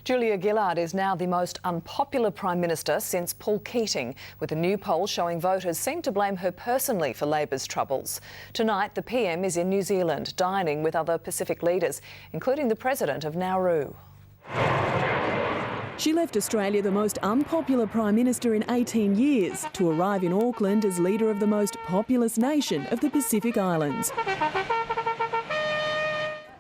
Julia Gillard is now the most unpopular Prime Minister since Paul Keating, with a new poll showing voters seem to blame her personally for Labor's troubles. Tonight, the PM is in New Zealand, dining with other Pacific leaders, including the President of Naroo. She left Australia the most unpopular Prime Minister in 18 years to arrive in Auckland as leader of the most populous nation of the Pacific Islands.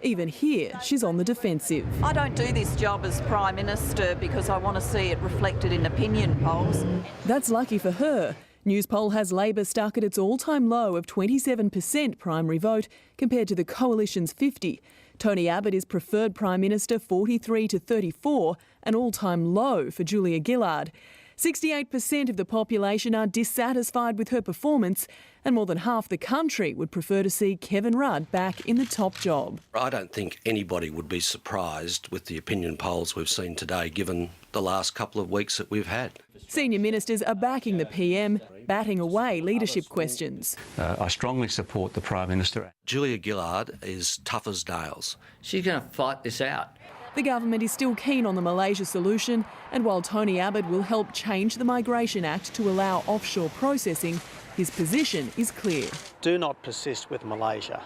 Even here, she's on the defensive. I don't do this job as Prime Minister because I want to see it reflected in opinion polls. That's lucky for her. Newspoll has Labor stuck at its all-time low of 27% primary vote compared to the Coalition's 50%. Tony Abbott is preferred Prime Minister 43 to 34, an all-time low for Julia Gillard. 68% of the population are dissatisfied with her performance, and more than half the country would prefer to see Kevin Rudd back in the top job. I don't think anybody would be surprised with the opinion polls we've seen today, given the last couple of weeks that we've had. Senior ministers are backing the PM, batting away leadership questions. I strongly support the Prime Minister. Julia Gillard is tough as nails. She's going to fight this out. The government is still keen on the Malaysia solution, and while Tony Abbott will help change the Migration Act to allow offshore processing, his position is clear. Do not persist with Malaysia,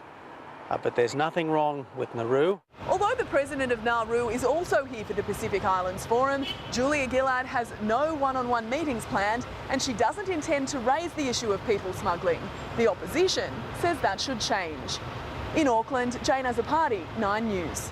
but there's nothing wrong with Naroo. Although the President of Naroo is also here for the Pacific Islands Forum, Julia Gillard has no one-on-one meetings planned, and she doesn't intend to raise the issue of people smuggling. The opposition says that should change. In Auckland, Jane Azzopardi, 9 News.